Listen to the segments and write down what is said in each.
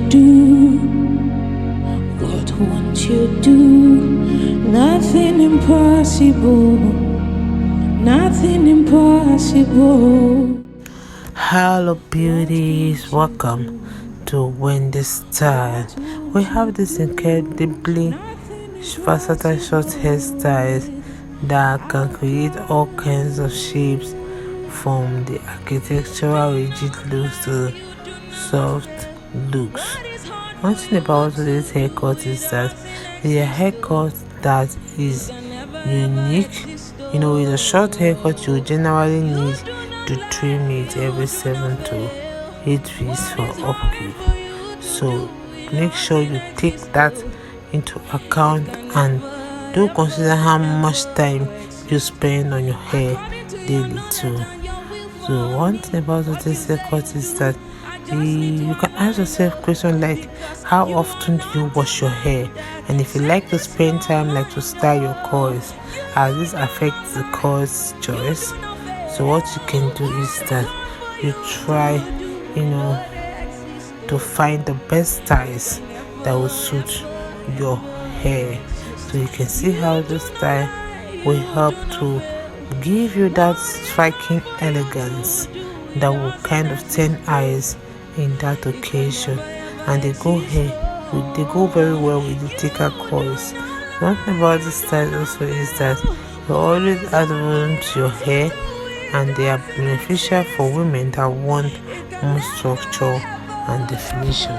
do? What won't you do? Nothing impossible. Nothing impossible. Hello beauties, welcome to Wendy Styles. We have this incredibly versatile short hairstyles that can create all kinds of shapes, from the architectural rigid looks to soft looks. One thing about today's haircut is that it's a haircut that is unique. With a short haircut, you generally need to trim it every 7 to 8 weeks for upkeep. So make sure you take that into account and do consider how much time you spend on your hair daily too. So one thing about this haircut is that you can ask yourself questions like, how often do you wash your hair? And if you like to spend time to style your curls, how this affects the curls choice. So what you can do is that you try to find the best styles that will suit your hair. So you can see how this style will help to give you that striking elegance that will kind of turn eyes in that occasion, and they go very well with the thicker curls. One thing about this style also is that you always add volume to your hair, and they are beneficial for women that want more structure and definition.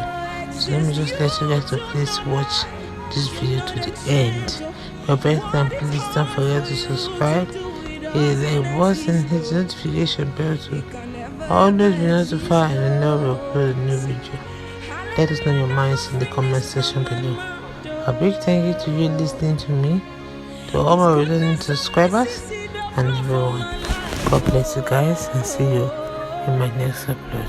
So let me just let you guys to please watch this video to the end. Your best time, please don't forget to subscribe. Hit the button, hit the notification bell to always be notified whenever we upload a new video. Let us know your minds in the comment section below. A big thank you to you listening to me, to all my returning subscribers, and everyone. God bless you guys, and see you in my next upload.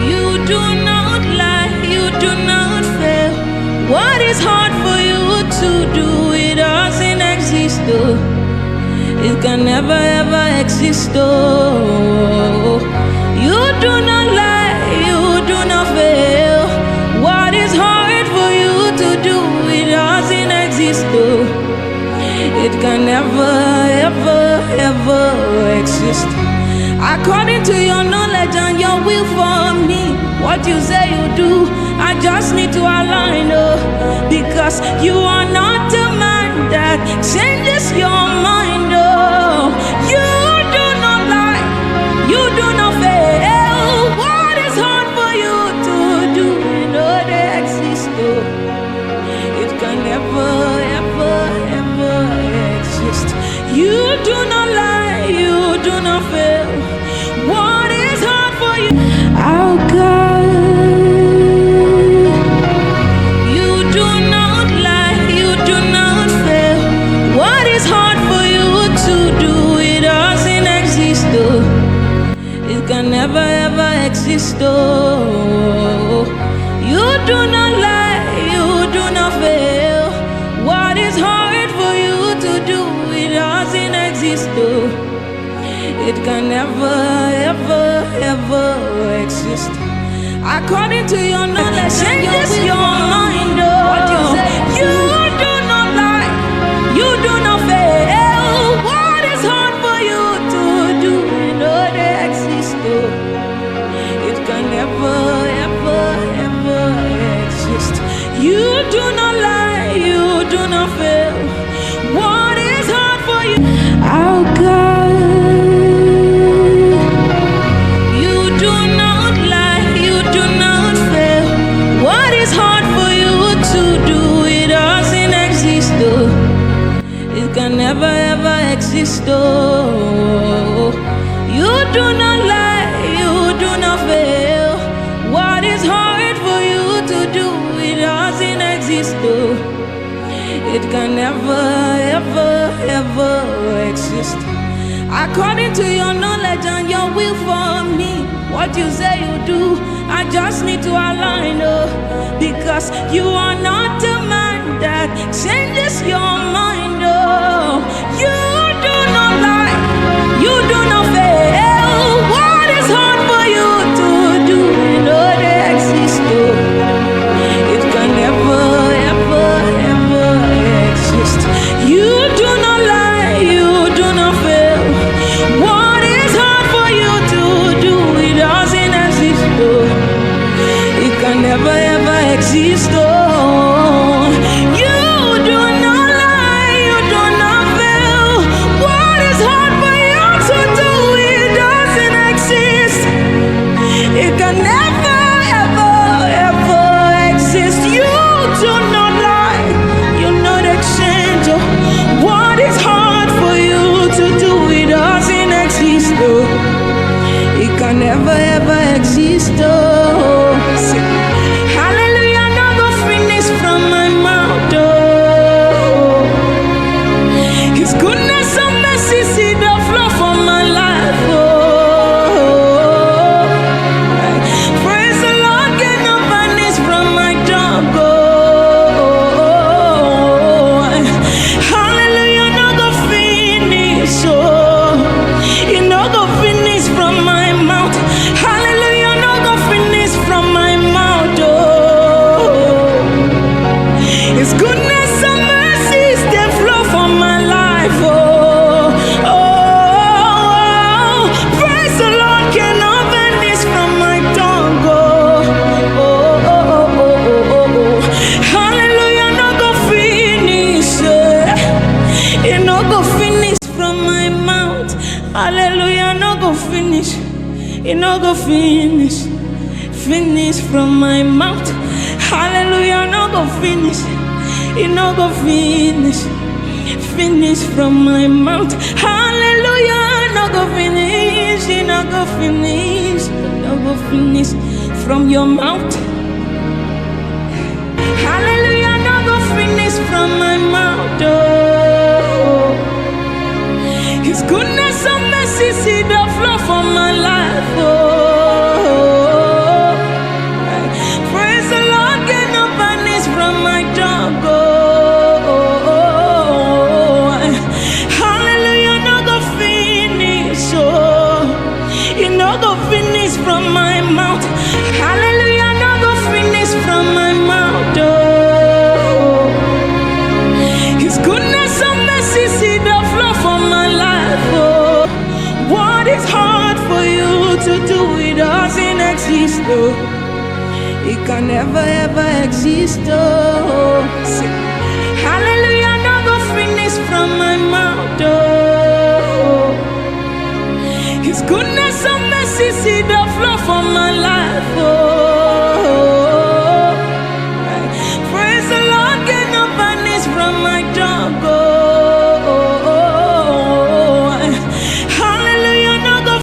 You do not lie, you do not fail. What is hard for you to do, it doesn't exist though. It can never ever exist though. You do not lie, you do not fail. What is hard for you to do, it doesn't exist though. It can never ever ever exist. According to your knowledge and your will for me, what you say you do, I just need to align, because you are not a man that changes your mind, You do not lie, you do not fail. What is hard for you to do, they exist, It can never, ever, ever exist. You do not lie, you do not fail. What is hard for you? Oh God, you do not lie, you do not fail. What is hard for you to do, it doesn't exist though. It can never ever exist though. You do not lie, you do not fail. What is hard for you to do, it doesn't exist though. It can never, ever, ever exist. According to your knowledge, changes your mind, What you say, you do not lie, you do not fail. What is hard for you to do, they exist, It can never, ever, ever exist. You do not lie, you do not fail. What is hard for you? Oh God, you do not lie, you do not fail. What is hard for you to do, it doesn't exist though. It can never ever exist though. You do not lie, you do not fail. What is hard for you to do, it doesn't exist though. It can never, ever, ever exist. According to your knowledge and your will for me, what you say you do, I just need to align, because you are not a man that changes your mind, You do not lie. can never ever exist. Oh, hallelujah, no go finish from my mouth. Oh, His goodness and mercy see the flow from my life. Oh, praise the Lord, get no vanish from my tongue. Oh, hallelujah, no go finish. Oh, you no go finish from my mouth. Hallelujah, no go finish from my mouth. Oh, His goodness and mercies they flow from my life. Oh, praise the Lord, cannot vanish from my tongue. Hallelujah, no go finish. It no go finish from my mouth. Hallelujah, no go finish. It no go finish. Finish from my mouth. Hallelujah, no go finish. It no go finish. Finish from my mouth. Hallelujah, no go finish. It no go finish. No go finish from your mouth. Hallelujah, no go finish from my mouth. Oh, His goodness and mercy see the flow from my life. Oh, praise the Lord, get no vanish from my tongue. Oh, hallelujah, no go finish. Oh, it no go finish from my mouth. Hallelujah, no go finish from my mouth. Oh, His goodness and mercy see the flow from my life. Oh, what is hard for you to do? It doesn't exist. Oh, it can never ever exist. Oh, hallelujah, no go finish from my mouth. Oh, His goodness and mercy see the flow from my life. Oh, praise the Lord, get no vanish from my tongue. Oh,